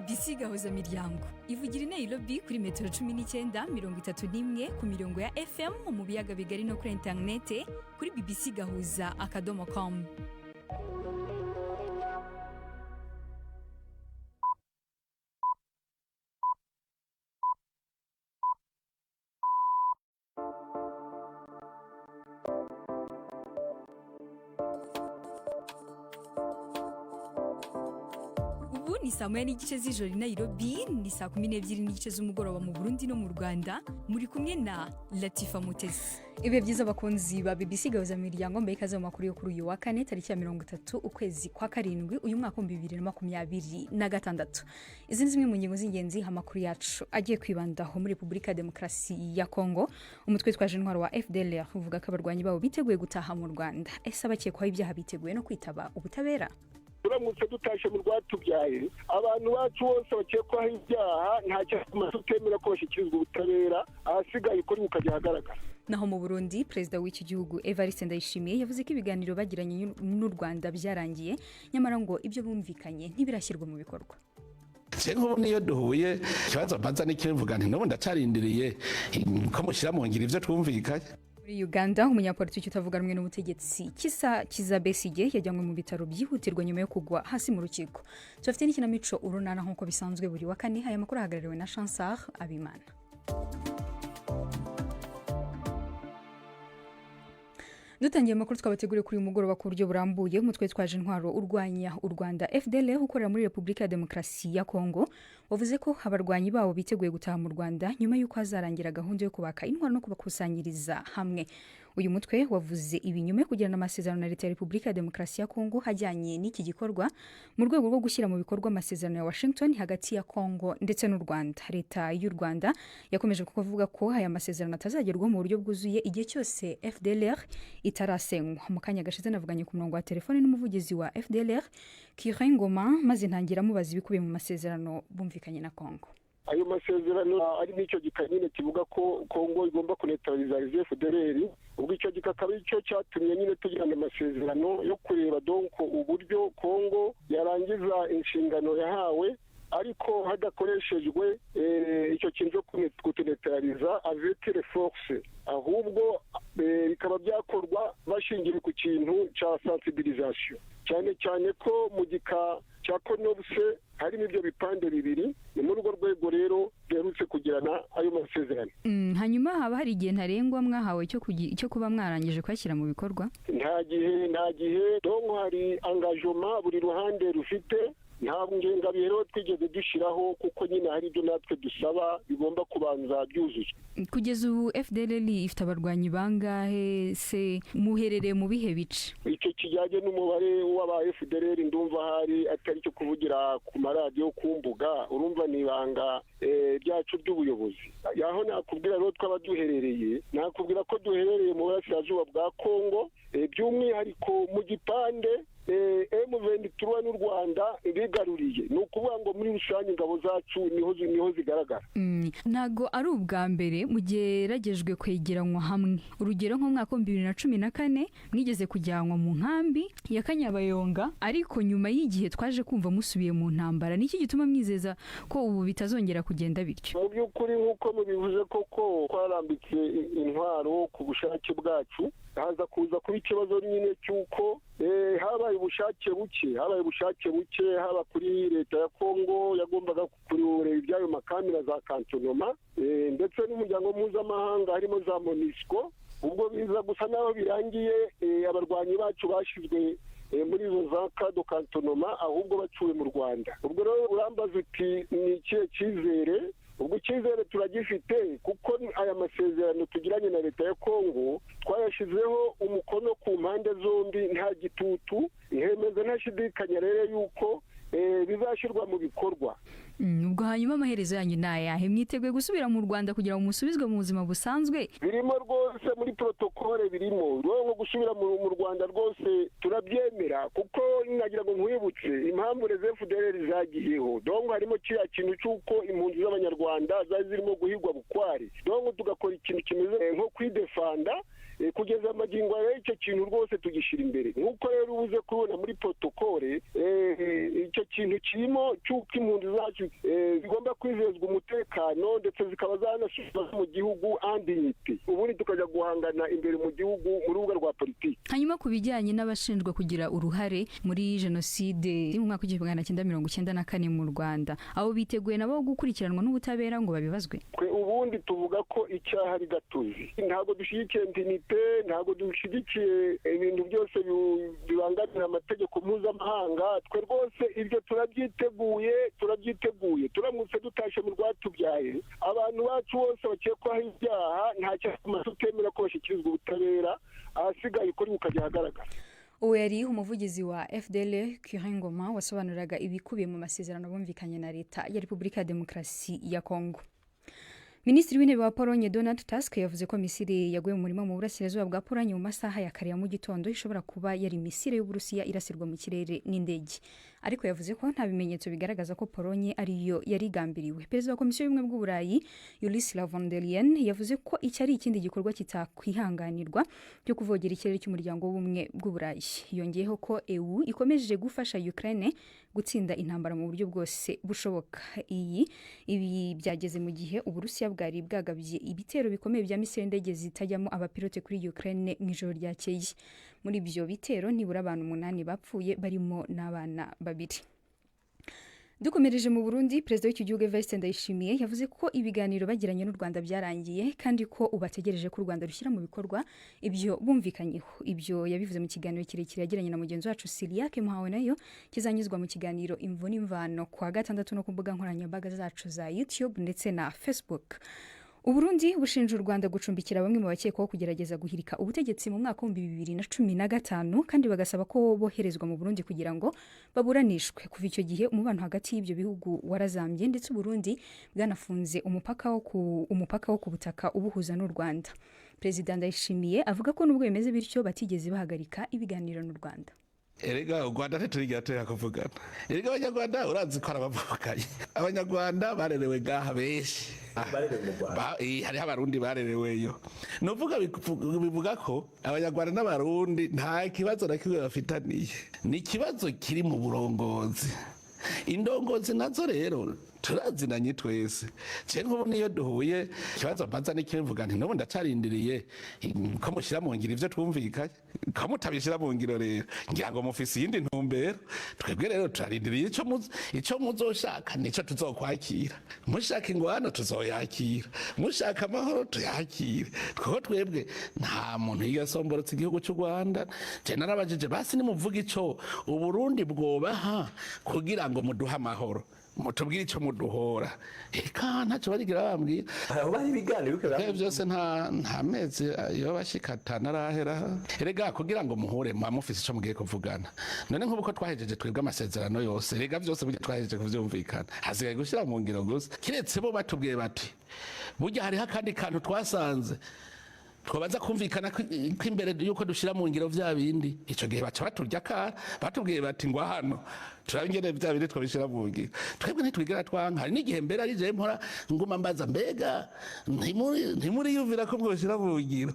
BBC gahuza miryango ivugira i Nairobi kuri metero 19:31 ku mirongo ya FM mu biyaga bigari no kuri internet kuri bbcgahuza.com. Ni saa moya n'igice z'ijoro i Nairobi, ni saa 12 n'igice z'umugoroba mu Burundi no mu Rwanda. Muri kumwe na Latifa Mutesi. Ibe byiza bakunzi ba BBC gahuza miryango mbe ikaze mu makuru yo kuri uyu wa kane tariki ya 30 ukwezi kwa karindwi uyu mwaka wa 2026. Izi zimwe mu ngingo z'ingenzi amakuru yacu agiye kwibandaho muri Republika ya Demokarasi ya Kongo. Umutwe twaje intwaro wa FDLR uvuga ko abarwanyi babo biteguye gutaha mu Rwanda. Ese abakekwaho ibyaha biteguye no kwitaba ubutabera? Turamutse dutashe mu rwatubyaye abantu bacu bose bakekwaho ibyaha nta cyatuma tutemera ko bashyikirizwa ubutabera ahasigaye kuri mukajya hagaragara. Naho mu Burundi Perezida w'iki gihugu Evariste Ndayishimiye yavuze ko ibiganiro bagiranye n'u Rwanda byarangiye nyamara ngo ibyo bumvikanye ntibirashyirwa mu bikorwa. Cyenko niyo duhuye kibazo mbanza n'ikivuga nti no ndacarindiriye ko mushyira mu ngiro ivyo twumvikanye. Muri Uganda umunyapolitiki utavuga rumwe n'ubutegetsi Kizza Besigye yajyanywe mu bitaro byihutirwa nyuma yo kugwa hasi mu rukiko. Tufite n'ikinamico urunana nkuko bisanzwe buri wa kane. Aya makuru ahagarariwe na Chansar Abimana. Dutangiye amakuru twabateguriye kuri uyu mugoroba ku buryo burambuye. Umutwe twaje intwaro urwanya u Rwanda FDLR ukorera muri Republika ya Demokarasi ya Kongo wavuze ko abarwanyi babo biteguye gutaha mu Rwanda nyuma y'uko hazarangira gahunda yo kubaka intwaro no kubakusanyiriza hamwe. Uyu mutwe wavuze ibi nyuma yo kugirana amasezerano na Leta ya Republika ya Demokarasi ya Kongo hajyanye n'iki gikorwa mu rwego rwo gushyira mu bikorwa amasezerano ya Washington hagati ya Kongo ndetse n'u Rwanda. Leta y'u Rwanda yakomeje kuvuga ko aya masezerano atazagerwaho mu buryo bwuzuye igihe cyose FDLR itarasenywa. Mu kanya gashize navuganye ku murongo wa telefone n'umuvugizi wa FDLR Kirin Ngoma maze ntangira mubaza ibikubiye mu masezerano bumvikanye na Kongo. Ayo masezerano ari n'icyo gikanyine kivuga ko Kongo igomba kuneutraliza FDLR, ubwo icyo gikakaba icyo cyatumye nyine tugirana amasezerano yo kureba donc uburyo Kongo yarangiza inshingano yahawe ariko hadakoreshejwe icyo kintu cyo kuneutraliza avec les forces, ahubwo bikaba byakorwa bashingiye ku kintu cya sensibilisation, cyane ko mu gika cya Konobse harimo ibyo bipande bibiri. Ni muri urwo rwego rero derutse kugirana ayo masezerano. Hanyuma haba hari igihe ntarengwa mwahawe cyo kuba mwarangije kwashyira mu bikorwa? Nta gihe donc hari engagement buri ruhande rufite. Ntabwo ngengabihe rero twigeze dushiraho kuko nyine hari ibyo natwe dusaba bigomba kubanza byuzuye. Kugeza ubu FDLR ifite abarwanyi bangahe se muherereye mu bihe bice? Icyo kijyanye n'umubare w'aba FDLR ndumva hari atari cyo kuvugira ku maradiyo ku mbuga, urumva nibanga byacu by'ubuyobozi. Yaho nakubwira rero twaba duherereye, nakubwira ko duherereye mu burasirazuba bwa Kongo, by'umwihariko mu gipande M23 n'u Rwanda bigaruriye. Ni ukuvuga ngo muri rusange ingabo zacu niho zigaragara. Ntago ari ubwa mbere mugeragejwe kwegeranwa hamwe. Urugero nko mwaka 2014 mwigeze kujyanwa mu nkambi ya Kanyabayonga, ariko nyuma y'igihe twaje kumva musubiye mu ntambara. Niki gituma mwizeza ko ubu bitazongera kugenda bityo? Mu by'ukuri nkuko mubivuze koko twarambitse intwaro ku bushake bwacu, haza kuza kuba ikibazo nyine cy'uko habaye ubushake buke haba kuri Leta ya Kongo yagombaga kureba ibyayo makamera za kantonoma ndetse n'umuryango mpuzamahanga harimo za MONUSCO. Ubwo biza gusa naho birangiye abarwanyi bacu bashizwe muri izo za kado kantonoma ahubwo bacuwe mu Rwanda. Ubwo rero urambaza uti ni ikihe cyizere? Ubwo icyizere turagifite kuko aya masezerano tugiranye na Leta ya Kongo twayashizeho umukono ku mpande zombi nta gitutu, ihemeza ntashidikanya rero yuko bizashyirwa mu bikorwa. Ubwo hanyuma amaherezo yanyu nayahe? Mwiteguye gusubira mu Rwanda kugira ngo musubizwe mu buzima busanzwe? Birimo rwose muri protokole birimo rwo gusubira mu Rwanda rwose turabyemera kuko nagira ngo nkwibutse impamvu les FDLR zagiyeho. Donc harimo kiriya kintu cy'uko impunzi z'abanyarwanda zari zirimo guhigwa bukwari. Donc tugakora ikintu kimeze nko kwidefanda kugeza amagingo rero icyo kintu rwose tugishyira imbere nk'uko rero ubuze kubona muri protokole icyo kintu kirimo cy'uko impunzi zacu zigomba kwizezwa umutekano ndetse zikaba zanasubizwa mu gihugu andinite ubundi tukajya guhangana imbere mu gihugu mu rubuga rwa politiki. Hanyuma ku bijyanye n'abashinjwa kugira uruhare muri jenoside mu mwaka w'igihumbi magana cyenda mirongo icyenda na kane mu Rwanda, abo biteguye nabo gukurikiranwa n'ubutabera ngo babibazwe? Ubundi tuvuga ko icyaha ari gatozi, ntabwo dushyigikiye impunite, ntabwo dushyigikiye ibintu byose bibangamira amategeko mpuzamahanga. Twe rwose ibyo turabyiteguye turamutse dutashe mu rwatubyaye abantu bacu bose bakekwaho ibyaha nta cyatuma tutemera ko bashyikirizwa ubutabera, ahasigaye ukuri bukajya ahagaragara. Uwo yari umuvugizi wa FDL Ngoma wasobanuraga ibikubiye mu masezerano bumvikanye na leta ya Repubulika ya Demokarasi ya Kongo. Minisitiri w'intebe wa Polonye Donald Tusk yavuze ko misile yaguye mu murima mu burasirazuba bwa Polonye mu masaha ya kare ya mu gitondo ishobora kuba yari misile y'Uburusiya irasirwa mu kirere n'indege, ariko yavuze ko nta bimenyetso bigaragaza ko Polonye ariyo yari igambiriwe. Perezida wa Komisiyo y'Ubumwe bw'Uburayi Ursula von der Leyen yavuze ko iki ari ikindi gikorwa kitakwihanganirwa cyo kuvogera ikirere cy'umuryango w'Ubumwe bw'Uburayi. Yongeyeho ko EU ikomeje gufasha Ukraine gutsinda intambara mu buryo bwose bushoboka. Ibi byageze mu gihe Uburusiya bwari bwagabye ibitero bikomeye bya misile ndege zitajyamo abapilote kuri Ukraine mu ijoro ryakeye. Muri ibyo bitero nibura abantu 8 bapfuye barimo n'abana 2. Dukomereje mu Burundi, perezida w'iki gihugu Evariste Ndayishimiye yavuze ko ibiganiro bagiranye n'u Rwanda byarangiye kandi ko ubategereje ko u Rwanda rushyira mu bikorwa ibyo bumvikanyeho. Ibyo yabivuze mu kiganiro kirekire yagiranye na mugenzi wacu Siliake Muhawenayo kizanyuzwa mu kiganiro Imvo n'Imvano kwa gatandatu no ku mbuga nkoranyambaga zacu za YouTube ndetse na Facebook. Uburundi bushinja u Rwanda gucumbikira bamwe mu bakekwaho kugerageza guhirika ubutegetsi mu mwaka wa 2015 kandi bagasaba ko boherezwa mu Burundi kugira ngo baburanishwe. Kuva icyo gihe umubano hagati y'ibyo bihugu warazambye ndetse Burundi bwanafunze umupaka wo ku butaka ubuhuza n'u Rwanda. Perezida Ndayishimiye avuga ko nubwo bimeze bityo batigeze bahagarika ibiganiro n'u Rwanda. Erega u Rwanda ntiturigira turi kuvugana. Erega abanyarwanda urazi ko arabavukanye. Abanyarwanda barerewe gaha benshi. Hariho abarundi barereweyo. Nuvuga bivuga ko abanyarwanda n'abarundi nta kibazo na kimwe bafitaniye. Ni ikibazo kiri mu burongozi. Indongozi nazo rero turazinanye twese. Nk'ubu niyo duhuye ikibazo mbanza n'ikivuga nti n'ubu ndacarindiriye ko mushyira mu ngiro ivyo twumvikanye, ko mutabishyira mu ngiro rero ngira ngo mufise iyindi ntumbero. Twebwe rero turarindiriye ico muzoshaka nico tuzokwakira. Mushaka ingwano tuzoyakira, mushaka amahoro tuyakire. Kuko twebwe nta muntu yasomborotse igihugu cy'u Rwanda. Je narabajije basi nimuvuga ico Uburundi bwobaha kugira ngo muduha amahoro, mutubwire icyo muduhora. Eka ntacyo barigira bambwira. Bari ibiganiro byose nta mezi yo bashikata narahera. Erega kugira ngo muhure mufise icyo mugiye kuvugana. None nk'uko twahejeje twebwe amasezerano yose, erega byose burya twahejeje kuvyumvikana. Hasigaye gushira mu ngiro gusa. Kiretse bo batubwiye bati burya hariho akandi kantu twasanze twabaza kumvikana ko imbere yuko dushira mu ngiro vya bindi. Ico gihe baca baturya kara batubwiye bati ngwa hano turabingene vya bindi twabishira mu ngiro. Twebwe ntitwigera twanka. Hari n'igihe mbere ari je mpora nguma mbaza mbega ntimuri yumvira ko mwoshira mu ngiro.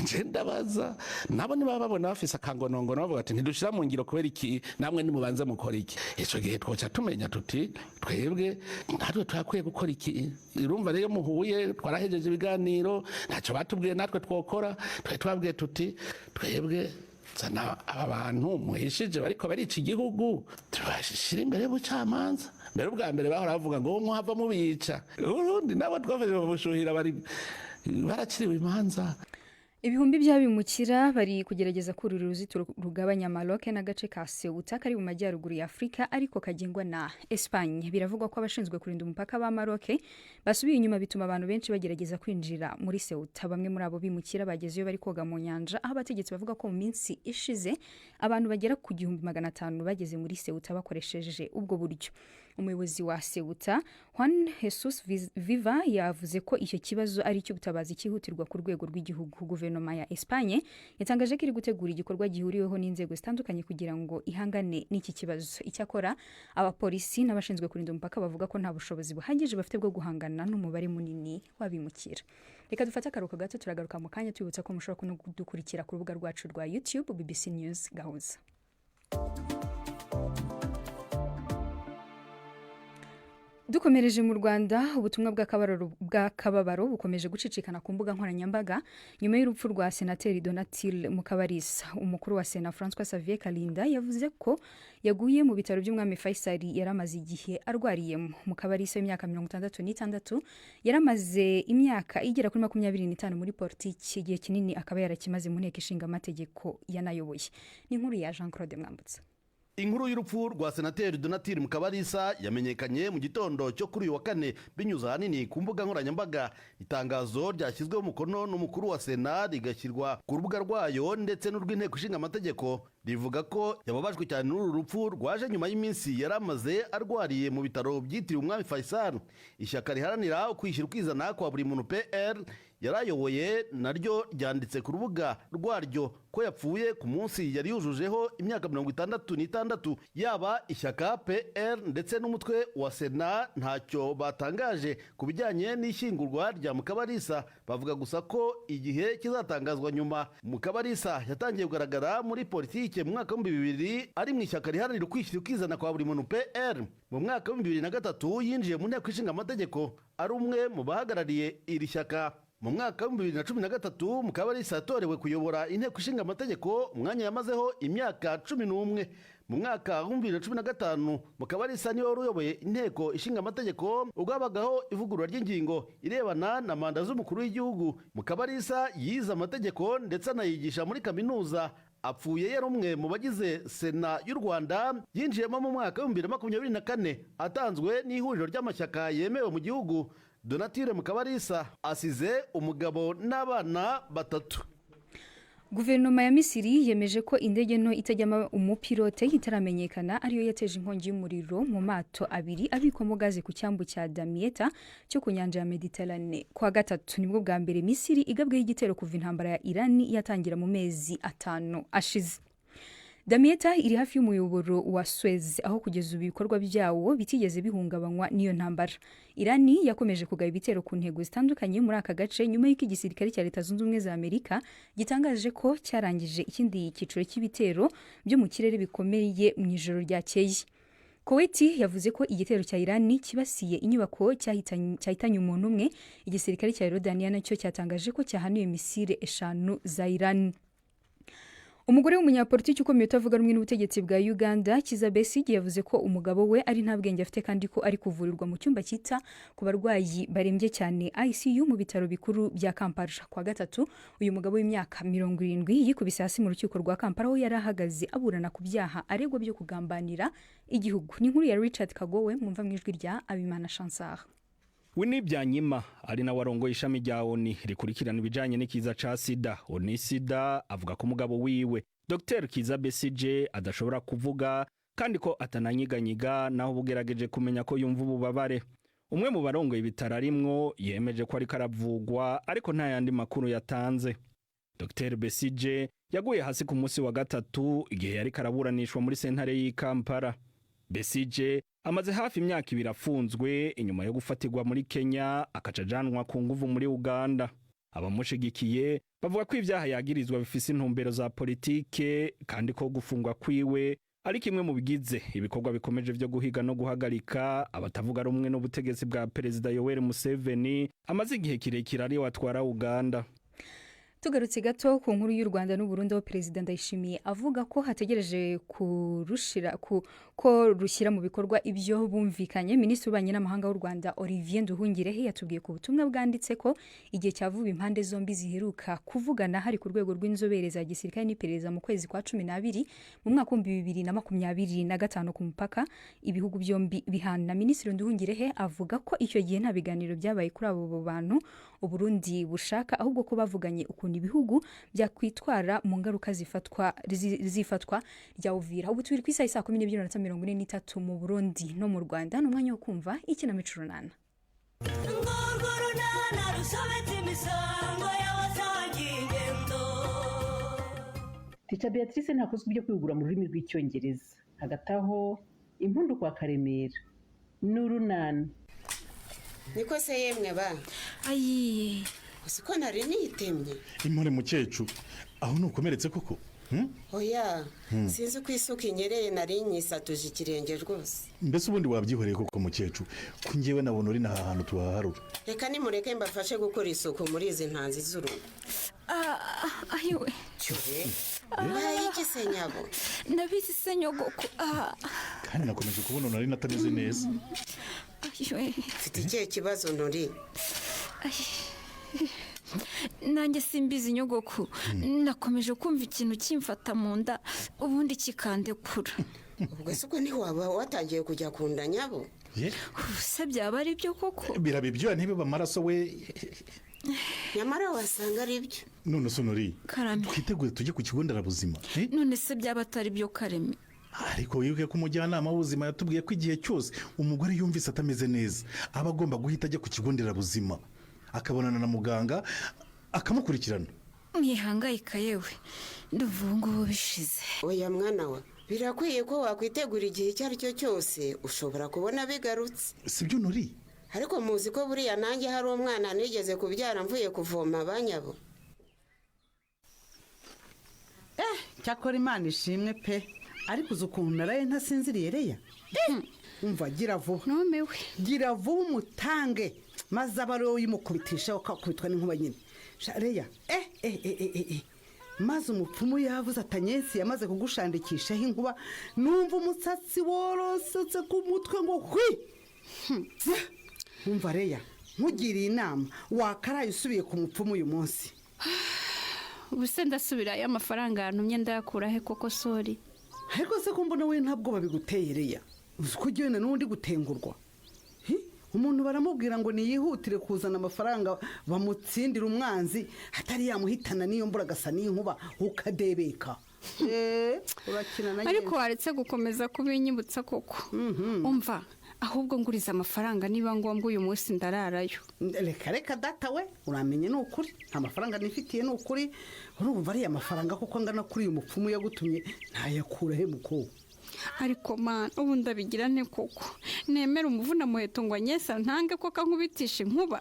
Nje ndabaza nabo niba babona bafise akangonongo nabo bati ntidushira mu ngiro kubera iki, namwe nimubanze mukora iki. Ico gihe twoca tumenya tuti twebwe natwe twakwiye gukora iki. Urumva rero muhuye twarahejeje ibiganiro ntacyo batubwiye natwe twokora. Twabwiye tuti twebwe zana aba bantu muhishije bariko barica igihugu tubashishira imbere y'ubucamanza. Mbere ubwa mbere bahora bavuga ngo muhava mubica. Urundi nabo twafashe babushuhira baraciriwe imanza. Ibihumbi by'abimukira bari kugerageza kurura uruzitiro rugabanya Maroc n'agace ka Ceuta kari mu majyaruguru ya Afrika ariko kagengwa na Espagne. Biravugwa ko abashinzwe kurinda umupaka ba Maroc basubiye inyuma bituma abantu benshi bagerageza kwinjira muri Ceuta. Bamwe muri abo bimukira bagezeyo bari koga mu nyanja, aho abategetsi bavuga ko mu minsi ishize abantu bagera ku 1500 bageze muri Ceuta bakoresheje ubwo buryo. umuyobozi wa Ceuta Juan Jesus Viva yavuze ko icyo kibazo ari cy'ubutabazi cyihutirwa ku rwego rw'igihugu. Guverinoma ya Espagne yatangaje ko iri gutegura igikorwa gihuriweho n'inzego zitandukanye kugira ngo ihangane n'iki kibazo. Icyakora abapolisi n'abashinzwe kurinda umupaka bavuga ko nta bushobozi buhagije bafite bwo guhangana n'umubare munini wabimukira. Reka dufate akaruhuko gato, turagaruka mu kanya tubibutsa ko mushobora kudukurikira ku rubuga rwacu rwa YouTube BBC News Gahuza. Dukomereje mu Rwanda, ubutumwa bw'akababaro bukomeje gucicikana ku mbuga nkoranyambaga nyuma y'urupfu rwa Senateri Donatille Mukabalisa. Umukuru wa Sena François Xavier Kalinda yavuze ko yaguye mu bitaro by'Umwami Faisal yaramaze igihe arwariyemo. Mukabalisa w'imyaka 66 yaramaze imyaka igera kuri 25 muri politiki, igihe kinini akaba yarakimaze mu nteko ishinga amategeko yanayoboye. Ni inkuru ya Jean Claude Mwambutsa. Inkuru y'urupfu rwa Senateri Donatille Mukabalisa yamenyekanye mu gitondo cyo kuri uyu wa kane binyuze ahanini ku mbuga nkoranyambaga. Itangazo ryashyizweho umukono n'umukuru wa Sena rigashyirwa ku rubuga rwayo ndetse n'urw'inteko ishinga amategeko rivuga ko yababajwe cyane n'uru rupfu rwaje nyuma y'iminsi yaramaze arwariye mu bitaro byitiriwe Umwami Faisal. Ishyaka riharanira kwishyira ukizana kwa buri muntu PR yarayoboye naryo ryanditse ku rubuga rwaryo ko yapfuye ku munsi yari yujujeho imyaka 66. Yaba ishyaka PR ndetse n'umutwe wa Sena ntacyo batangaje ku bijyanye n'ishyingurwa rya Mukabalisa, bavuga gusa ko igihe kizatangazwa nyuma. Mukabalisa yatangiye kugaragara muri politike mu mwaka wa 2000 ari mu ishyaka riharanira kwishyira ukizana kwa buri muntu PR. Mu mwaka wa 2003 yinjiye mu nteko ishinga amategeko ari umwe mu bahagarariye iri shyaka. Mu mwaka wa 2013 Mukabalisa yatorewe kuyobora inteko ishinga amategeko, umwanya yamazeho imyaka 11. Mu mwaka wa 2015 Mukabalisa niwe wari uyoboye inteko ishinga amategeko ubwo habagaho ivugurura ry'ingingo irebana na manda z'umukuru w'igihugu. Mukabalisa yize amategeko ndetse anayigisha muri kaminuza. Apfuye yari umwe mu bagize Sena y'u Rwanda yinjiyemo mu mwaka wa 2024 atanzwe n'ihuriro ry'amashyaka yemewe mu gihugu. Donatille Mukabalisa asize umugabo n'abana 3. Guverinoma ya Misiri yemeje ko indege nto itajyamo umupilote itaramenyekana ariyo yateje inkongi y'umuriro mu mato abiri abikwamo gaze ku cyambu cya Damietta cyo ku nyanja ya Mediterane. Kwa gatatu nibwo bwa mbere Misiri igabweho igitero kuva intambara ya Iran yatangira mu mezi 5 ashize. Damietta iri hafi y'umuyoboro wa Suez, aho kugeza ubu ibikorwa byawo bitigeze bihungabanywa n'iyo ntambara. Irani yakomeje kugaba ibitero ku ntego zitandukanye muri aka gace nyuma y'uko igisirikare cya Leta Zunze Ubumwe za Amerika gitangaje ko cyarangije ikindi cyiciro cy'ibitero byo mu kirere bikomeye mu ijoro ryakeye. Kuwait yavuze ko igitero cya Irani kibasiye inyubako cyahitanye umuntu umwe. Igisirikare cya Yordania nacyo cyatangaje ko cyahanuye misile 5 za Irani. Umugore w'umunyapolitiki ukomeye utavuga rumwe n'ubutegetsi bwa Uganda, Kizza Besigye, yavuze ko umugabo we ari nta bwenge afite kandi ko ari kuvurirwa mu cyumba cyita ku barwayi barembye cyane ICU mu bitaro bikuru bya Kampala. Kwa gatatu uyu mugabo w'imyaka 70 yikubise hasi mu rukiko rwa Kampala aho yari ahagaze aburana ku byaha aregwa byo kugambanira igihugu. Ni inkuru ya Richard Kagowe, mwumva mu ijwi rya Abimana Chansar. Winnie Byanyima ari na warongoye ishami rya ONU rikurikirana ibijanye n'ikiza ca sida. Sida avuga ko umugabo wiwe Dr. Kizza Besigye adashobora kuvuga kandi ko atananyiganyiga naho bugerageje kumenya ko yumva ububabare. Umwe mu barongoye ibitaro arimwo yemeje ko ari karavugwa ariko nta yandi makuru yatanze. Dr. Besigye yaguye hasi ku munsi wa gatatu igihe yari karaburanishwa muri sentare y'i Kampala. Besigye amaze hafi imyaka 2 afunzwe inyuma yo gufatirwa muri Kenya akacajanwa ku nguvu muri Uganda. Abamushigikiye bavuga ko ibyaha yagirizwa bifise intumbero za politike kandi ko gufungwa kwiwe ari kimwe mu bigize ibikorwa bikomeje byo guhiga no guhagarika abatavuga rumwe n'ubutegetsi bwa Perezida Yoweri Museveni amaze igihe kirekire ari watwara Uganda. Tugarutse gato ku nkuru y'u Rwanda n'u Burundi, aho Perezida Ndayishimiye avuga ko hategereje ko rushyira mu bikorwa ibyo bumvikanye. Minisitiri w'Ububanyi n'Amahanga w'u Rwanda Olivier Nduhungirehe yatubwiye ku butumwa bwanditse ko igihe cyavuba impande zombi ziheruka kuvugana hari ku rwego rw'inzobere za gisirikare n'iperereza mu kwezi kwa 12 mu mwaka wa 2025 ku mupaka ibihugu byombi bihana. Minisitiri Nduhungirehe avuga ko icyo gihe nta biganiro byabaye kuri abo bantu u Burundi bushaka, ahubwo ko bavuganye ukuntu n'ukuntu ibihugu byakwitwara mu ngaruka zifatwa rya Uvira. Ubu turi ku isaha 12:43 mu Burundi no mu Rwanda. N'umwanya wo kumva ikinamico runana. Ticha Beatrice ntakozwe ibyo kwigura mu rurimi rw'icyongereza. Hagati aho impundu kwa Karemera n'urunana. Niko se yemwe ba. Ayi. Usiko nari nitemye. Impore mukecu. Aho nukomeretse koko? Oya. Sinzi kwisuka inyereye nari nyisatuje ikirenge rwose. Mbese ubundi wabyihoreye koko mukecu. Ko ngewe nabona uri naha hantu tuhaharura. Reka nimureke mbafashe gukora isuku muri izi ntanzi z'uru. Ayiwe. Cyure. Iki se nyabo? Ndabizi se nyogoko. Kandi nakomeje kubona nari natameze neza. Ayiwe. Mfite ikihe kibazo nuri? Nanjye simbizi nyogoko. Nakomeje kumva ikintu kimfata mu nda ubundi kikandekura. Ubwo se uko ni waba watangiye kujya kunda nyabo? Se byaba ari byo koko? Birabe byo ntibe bamaraso we. Nyamara wasanga ari byo. None sonori. Karame. Twiteguye tujye ku kigo nderabuzima. None se byaba atari byo Kareme? Ariko wibuke ko umujyanama w'ubuzima yatubwiye ko igihe cyose umugore yumvise atameze neza aba agomba guhita ajya ku kigo nderabuzima akabonana na muganga akamukurikirana. Mwihangayika yewe ndavuga ngo bishize. Oya mwana wa birakwiye ko wakwitegura igihe icyo ari cyo cyose ushobora kubona bigarutse. Sibyo nuri? Ariko muzi ko buriya nanjye hari umwana nigeze kubyara mvuye kuvoma banyabo. Cyakora Imana ishimwe pe. Ariko ukuntu naraye ntasinziriye reya. Umva gira vuba. Numewe. Gira vuba umutange. Maze abaro yimukubitisha ukakubitwa n'inkuba nyine. Reya. Maze umupfumu yavuze atanyensi yamaze kugushandikishaho inkuba. Numva umutsatsi worosetse ku mutwe ngo hwi. Umva reya. Nkugiriye inama wakaraye usubiye ku mupfumu uyu munsi. Ubuse ndasubira ya mafaranga yantumye ndayakura he koko sori? Ariko se ko mbona we ntabwo babiguteye reya. Uko ugenda n'undi gutengurwa. Umuntu baramubwira ngo niyihutire kuzana amafaranga bamutsindira umwanzi atari yamuhitana niyo mbura gasa n'inkuba ukadebeka. Urakina na ariko waretse gukomeza kubinyibutsa koko. Umva ahubwo nguriza amafaranga niba ngombwa uyu munsi ndararayo. Reka data we uramenye n'ukuri nta mafaranga nifitiye n'ukuri urumva ari amafaranga kuko angana kuri uyu mupfumu yagutumye ntayakura he muko. Ariko man ubu ndabigira nte koko nemera umuvuna muheto ngo anyesa ntange ko kankubitisha inkuba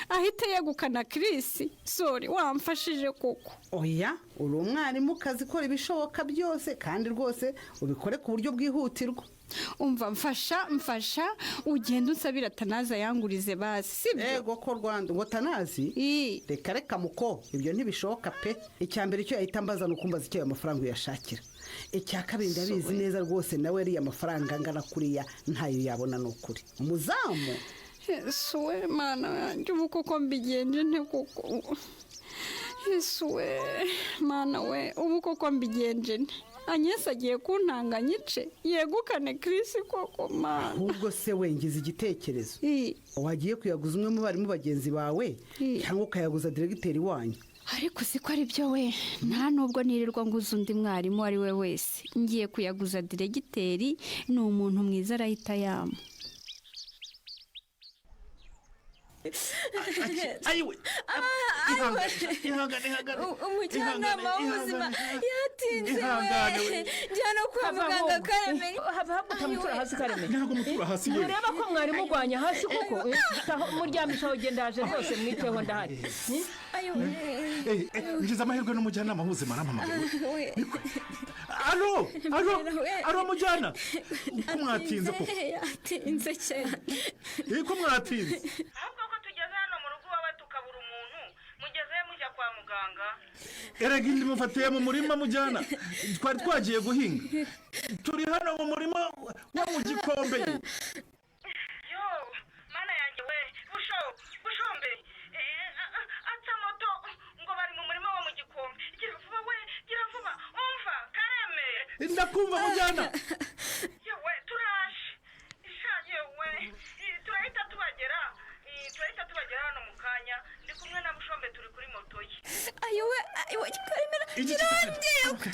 ahite yegukana Chris sorry wamfashije koko. Oya uri umwarimu kazi kora ibishoboka byose kandi rwose ubikore ku buryo bwihutirwa. Umva mfasha ugenda unsabira Tanaza yangurize basi sibyo? Ego ko Rwanda ngo Tanazi reka muko ibyo ntibishoboka pe. Icyambere cyo yahita mbaza nukumbaza icyo amafaranga uyashakira. Icyakabiri ndabizi neza rwose nawe ari amafaranga angana kuriya ntayo yabona n'ukuri. Umuzamu Yesuwe mana yanjye ubu koko mbigenje nte koko. Yesuwe mana we ubu koko mbigenje nte. Anyesa agiye kuntanganyice yegukane Chris koko mana. Ubwo se wengize igitekerezo. Wagiye kuyaguza umwe mu barimu bagenzi bawe cyangwa ukayaguza diregiteri wanyu. Ariko siko ari byo we nta nubwo nirirwa nguza undi mwarimu ari we wese ngiye kuyaguza diregiteri ni umuntu mwiza arahita yama. Ayiwe ihangane umujyanama w'ubuzima yatinze we njyana kwa muganga Kareme habuta mutura hasi Kareme ntabwo mutura hasi yewe ureba ko mwari mugwanya hasi kuko muryamishaho gendaje rwose mwiteho ndahari. ngize amahirwe n'umujyanama w'ubuzima arampamagaye. Alo mujyana ko mwatinze koko? Yatinze cyane ko mwatinze ahubwo ko tugeze hano mu rugo wawe tukabura umuntu mugezeyo mujya kwa muganga. Erega indi mufatiye mu murima mujyana twari twagiye guhinga turi hano mu murima wo mu gikombe. Yo mana yanjye we bushombe ata moto ngo bari mu murima wo mu gikombe. Gira vuba we gira vuba umva Kareme ndakumva mujyana. Yewe turaje ishaje we turahita tubagera hano mu kanya ndi kumwe na bushombe turi kuri moto ye.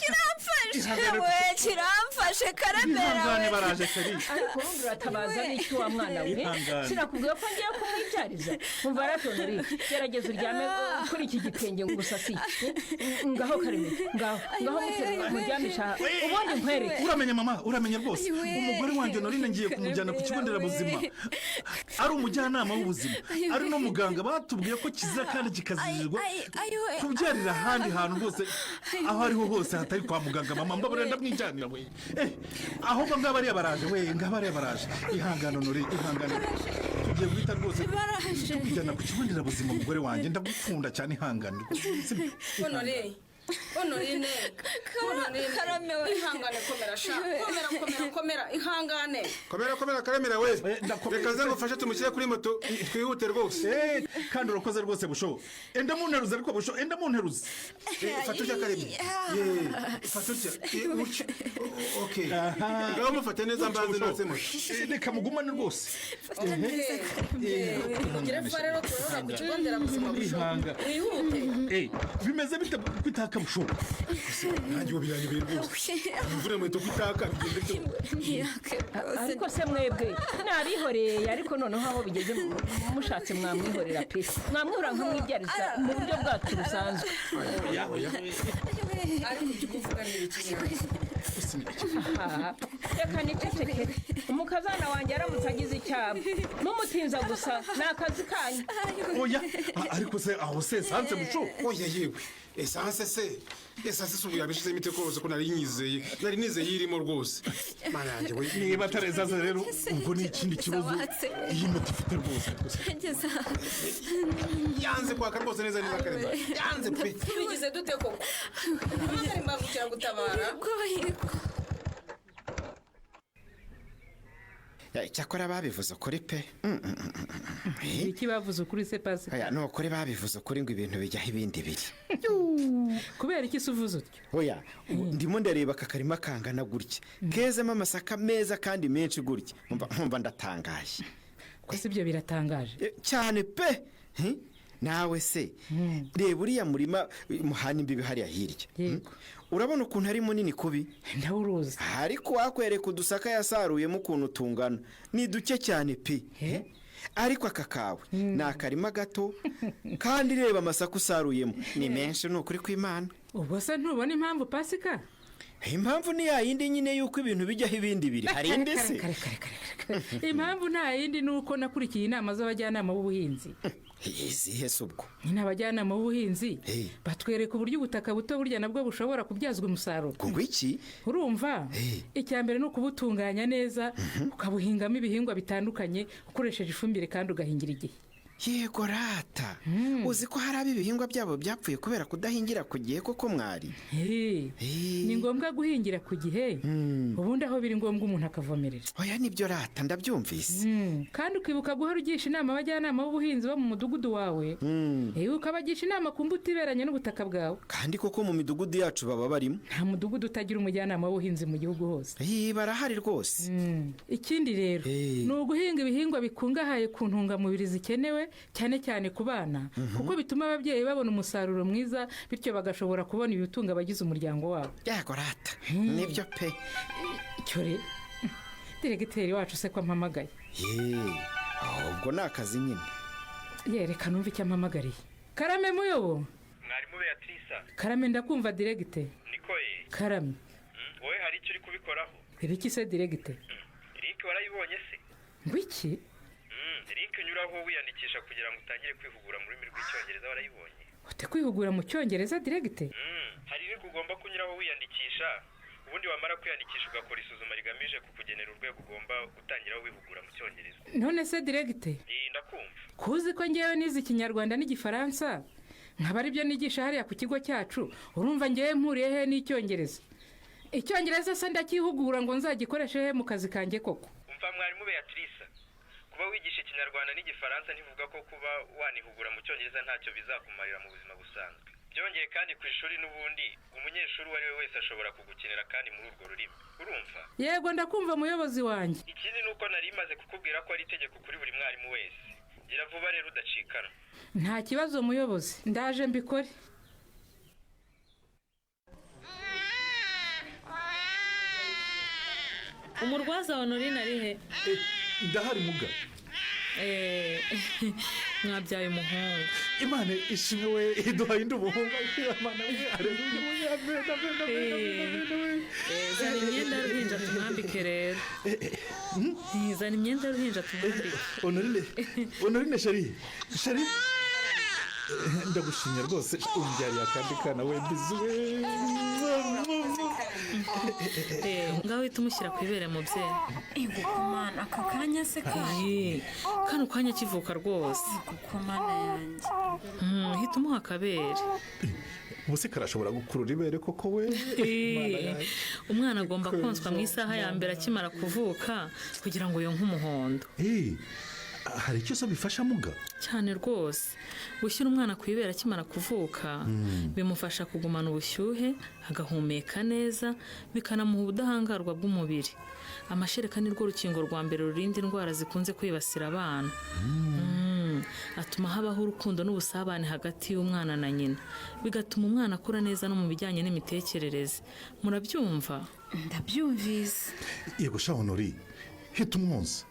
kiramfashe we kiramfashe karemera ihangane baraje seri ariko ubundi uratabaza n'iki wa mwana we sinakubwiye ko ngiye kumwibyariza umva ratonori gerageza uryame kuri iki gitenge ngo usasiye ngaho kareme ngaho muryamisha ubundi nkwereke uramenye mama uramenye rwose umugore wanjye Norine ngiye kumujyana ku kigo nderabuzima ari umujyanama w'ubuzima ari no muganga batubwiye ko kizira kandi kikazirirwa kubyarira ahandi hantu hose aho ariho hose hatari kwa muganga mama mbabura ndamwijyanira we ahubwo ngaba ari baraje we ngaba ari baraje ihangano Nori ihangano tugiye guhita rwose kujyana ku kigo nderabuzima umugore wanjye ndagukunda cyane ihangano Honorine karame we ihangane komera sha komera ihangane komera karemera we reka ze ngufashe tumushyire kuri moto twihute rwose kandi urakoze rwose busho enda munteruza ariko busho enda munteruza fata ujya kareme fata ujya okay ngaho mufate neza mbanze nose mo reka mugumane rwose ugire vuba rero turora ku kigo nderabuzima wihute bimeze bite kwitaka busho nanjye ubu biranyobeye rwose imvura mweto kwitaka bigende ariko se mwebwe narihoreye ariko noneho aho bigeze mushatse mwamwihorera pe mwamwihora nkamwibyariza mu buryo bwacu busanzwe ariko tukuvuganira ikinyarwanda reka niceceke umukazana wanjye aramutse agize icyabo mumutinza gusa ni akazi kanyu oya ariko se aho se sanse busho oya yewe esanse ubu yabishyize imiti rwose ko nari nizeye irimo rwose mana yanjye we niba atarezaza rero ubwo ni ikindi kibazo iyi miti ifite rwose yanze kwaka rwose neza karema yanze pe tubigize dute koko ari mbangukira gutabara cyakora babivuze ukuri pe iki bavuze ukuri se pasi ni ukuri babivuze ukuri ngo ibintu bijyaho ibindi biri kubera iki se uvuze utyo oya ndimo ndareba aka karima kangana gutya kezemo amasaka meza kandi menshi gutya nkumva ndatangaye ko si ibyo biratangaje cyane pe nawe se reba uriya murima muhana imbibi hariya hirya urabona ukuntu ari munini kubi ndawuruzi ariko wakwereka udusaka yasaruyemo ukuntu tungana ni duke cyane pe ariko aka kawe ni akarima gato kandi reba amasaka usaruyemo ni menshi ni ukuri kw'Imana ubwo se ntubona impamvu pasika impamvu ni ya yindi nyine yuko ibintu bijyaho ibindi biri hari indi se impamvu nta yindi ni uko nakurikiye inama z'abajyanama b'ubuhinzi izihe se ubwo nyine abajyanama b'ubuhinzi batwereka uburyo ubutaka buto burya nabwo bushobora kubyazwa umusaruro ngo iki urumva icya mbere ni ukubutunganya neza ukabuhingamo ibihingwa bitandukanye ukoresheje ifumbire kandi ugahingira igihe yego rata uzi ko hari ab'ibihingwa byabo byapfuye kubera kudahingira ku gihe koko mwari ni ngombwa guhingira ku gihe ubundi aho biri ngombwa umuntu akavomerera oya nibyo rata ndabyumvise kandi ukibuka guhora ugisha inama abajyanama b'ubuhinzi bo mu mudugudu wawe ukabagisha inama ku mbuto iberanye n'ubutaka bwawe kandi koko mu midugudu yacu baba barimo nta mudugudu utagira umujyanama w'ubuhinzi mu gihugu hose barahari rwose ikindi rero ni uguhinga ibihingwa bikungahaye ku ntungamubiri zikenewe cyane cyane ku bana kuko bituma ababyeyi babona umusaruro mwiza bityo bagashobora kubona ibitunga abagize umuryango wabo yego rata nibyo pe cyore diregiteri wacu se ko ampamagaye ubwo ni akazi nyine yereka numva icyo ampamagariye karame muyobo mwarimu Beatrice karame ndakumva diregite nikoye karame wowe hari icyo uri kubikoraho ibiki se diregite link warayibonye se ngwiki link nyuraho wiyandikisha kugira ngo utangire kwihugura mu rurimi rw'icyongereza warayibonye ute kwihugura mu cyongereza diregite hari link ugomba kunyuraho wiyandikisha ubundi wamara kwiyandikisha ugakora isuzuma rigamije kukugenera urwego ugomba gutangiraho wihugura mu cyongereza none se diregite ndakumva kuzi ko ngewe nize ikinyarwanda n'igifaransa nkaba aribyo nigisha hariya ku kigo cyacu urumva ngewe mpuriye he n'icyongereza icyongereza se ndakihugura ngo nzagikoreshe he mu kazi kanjye koko umva mwarimu Beatrice kuba wigisha ikinyarwanda n'igifaransa ntivuga ko kuba wanihugura mu cyongereza ntacyo bizakumarira mu buzima busanzwe byongeye kandi ku ishuri n'ubundi umunyeshuri uwo ari we wese ashobora kugukenera kandi muri urwo rurimi urumva yego ndakumva muyobozi wanjye ikindi ni uko nari maze kukubwira ko ari itegeko kuri buri mwarimu wese gira vuba rero udacikana nta kibazo muyobozi ndaje mbikore umurwaza wa Honorine ari he? Ndahari muga. Mwabyaye umuhungu. Imana ishimwe we iduhaye umuhungu. Imana we haleluya. Zana imyenda y'uruhinja tumwambike rero. Zana imyenda y'uruhinja tumwambike. Honorine shari. Ndagushimye rwose umbyariye akandi kana we bizuwe. Ngaho uhita umushyira ku ibere mubyeyi. Kuko mana aka kanya se kaje. Kano kanya kivuka rwose. Kuko mana yanjye. Hita umuha akabere. Ubuse karashobora gukurura ibere koko we. Umwana agomba konswa mu isaha ya mbere akimara kuvuka kugira ngo yonke umuhondo. Hari icyo bifasha muga? Cyane rwose. Gushyira umwana ku ibere akimara kuvuka bimufasha kugumana ubushyuhe, agahumeka neza, bikanamuha ubudahangarwa bw'umubiri. Amashereka ni rwo rukingo rwa mbere rurinda indwara zikunze kwibasira abana. Atuma habaho urukundo n'ubusabane hagati y'umwana na nyina, bigatuma umwana akura neza no mu bijyanye n'imitekerereze. Murabyumva? Ndabyumvise. Yego sha Honori, hita umwonsa.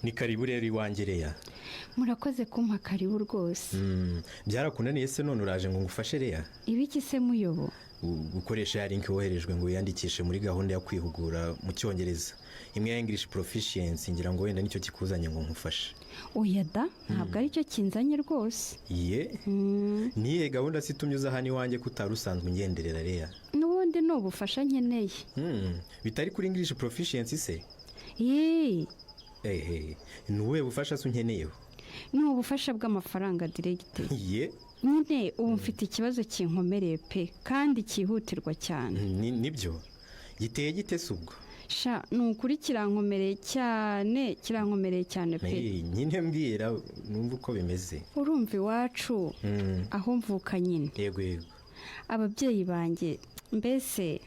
Ni karibu rero iwangereya. Murakoze kumpa karibu rwose. Byarakunaniye se none uraje ngo ngufashe reya? Ibiki se muyobo? Gukoresha ya link woherejwe ngo yandikishe muri gahunda yo kwihugura mu Cyongereza. Imwe ya English Proficiency ngira ngo wenda nicyo kikuzanye ngo ngufashe. Oya da, ntabwo ari cyo kinzanye rwose. Niye gahunda situmye uza hano iwanjye kutarusanzwe ngenderera reya. N'ubundi no bufasha nkeneye. Bitari kuri English Proficiency se? Nuwe bufasha se unkeneyeho? Ni ubufasha bw'amafaranga direct. Nyine ubu mfite ikibazo kinkomereye pe kandi cyihutirwa cyane. Nibyo giteye gite se ubwo? Sha nukuri kirankomereye cyane pe. Nyine mbwira numva uko bimeze. Urumva iwacu aho mvuka nyine. Yego. Ababyeyi banjye mbese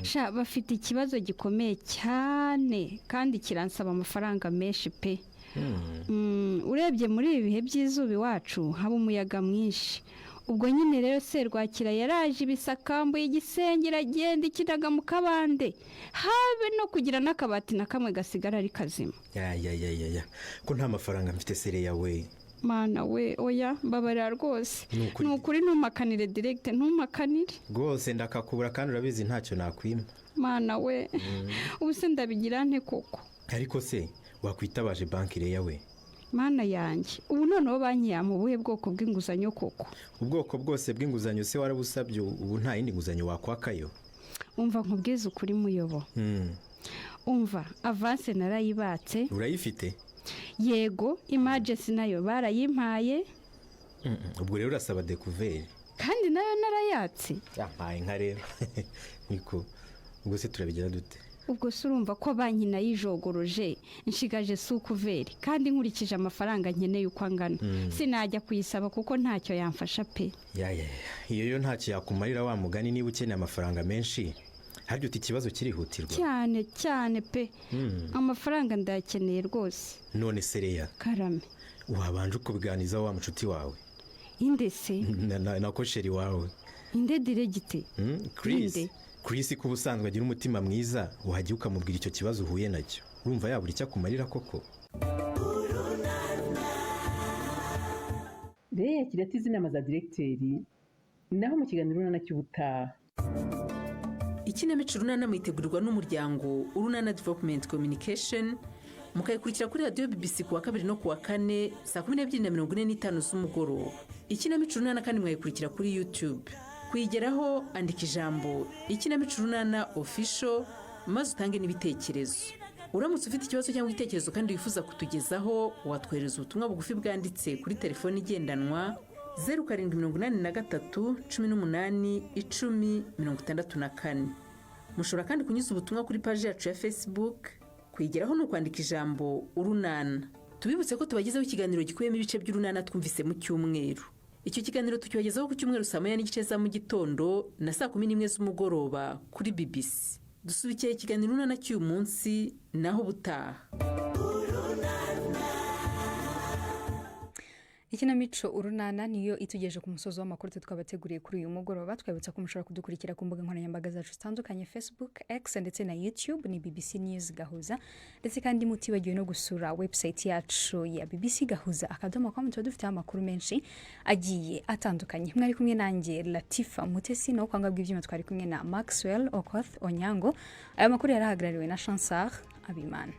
sha bafite ikibazo gikomeye cyane kandi kiransaba amafaranga menshi pe. Urebye muri ibi bihe by'izuba iwacu haba umuyaga mwinshi. Ubwo nyine rero serwakira yaraje ibisakambuye igisenge iragenda ikiraga mu kabande, habe no kugira n'akabati na kamwe gasigara ari kazima. Ko nta mafaranga mfite sereya we. Mana we oya mbabarira rwose. Nukuri ntumakanire direct ntumakanire. Rwose ndakakubura kandi urabizi ntacyo nakwima. Mana we ubuse ndabigira nte koko? Ariko se wakwitabaje banki reya we? Mana yanjye ubu noneho banki yamubuhe bwoko bw'inguzanyo koko? Ubwoko bwose bw'inguzanyo se warabusabye ubu nta yindi nguzanyo wakwakayo? Umva nkubwiza ukuri muyobo. Umva avance narayibatse. Urayifite? Yego emergency nayo barayimpaye. Ubwo rero urasaba découvert. Kandi nayo narayatse. Yampaye nka rero. Niko ubwo se turabigira dute? Ubwo surumva ko banki nayijogoroje nshigaje sukuveri kandi nkurikije amafaranga nkeneye uko angana. Sinajya kuyisaba kuko ntacyo yamfasha pe. Iyo yo ntacyo yakumarira wa mugani niba ukeneye amafaranga menshi. Haryo uti ikibazo kirihutirwa. Cyane pe. Amafaranga ndakeneye rwose. None sereya. Karame. Wabanje ukubiganiza wa mucuti wawe. Inde se? Na kosheri wawe. Inde diregite? Chris ko ubusanzwe agira umutima mwiza uhajya ukamubwira icyo kibazo uhuye nacyo. Urumva yabura icyo akumarira koko? Reya kiratize inama za directeur naho mu kiganiro runana cy'ubutaha. Ikinamico runana mwitegurirwa n'umuryango Urunana Development Communication mukayikurikira kuri radio BBC kuwa 2 no kuwa 4 saa 12:45 z'umugoroba. Ikinamico runana kandi mwayikurikira kuri YouTube. Kuyigeraho andika ijambo Ikinamico runana official maze utange n'ibitekerezo. Uramutse ufite ikibazo cyangwa igitekerezo kandi wifuza kutugezaho watwohereza ubutumwa bugufi bwanditse kuri telefone igendanwa 0783 18 10 64. Mushobora kandi kunyuza ubutumwa kuri page yacu ya Facebook. Kuyigeraho no kwandika ijambo Urunana. Tubibutse ko tubagezaho ikiganiro gikuyemo ibice by'Urunana twumvise mu cyumweru. Icyo kiganiro tukibagezaho ku cyumweru saa 9:30 za mu gitondo na saa 11 z'umugoroba kuri BBC. Dusubikiye ikiganiro Urunana cy'uyu munsi naho butaha. Ikinamico urunana niyo itugeje ku musozo w'amakuru twabateguriye kuri uyu mugoroba. Twabutsa ko mushobora kudukurikira ku mbuga nkoranyambaga zacu zitandukanye Facebook, X ndetse na YouTube ni BBC News Gahuza, ndetse kandi mutibagiwe no gusura website yacu ya BBC Gahuza.com. Dufite amakuru menshi agiye atandukanye. Mwari kumwe nanjye Latifa Mutesi, no kwanga bw'ibyuma twari kumwe na Maxwell Okoth Onyango. Aya makuru yarahagarariwe na Chansar Abimana.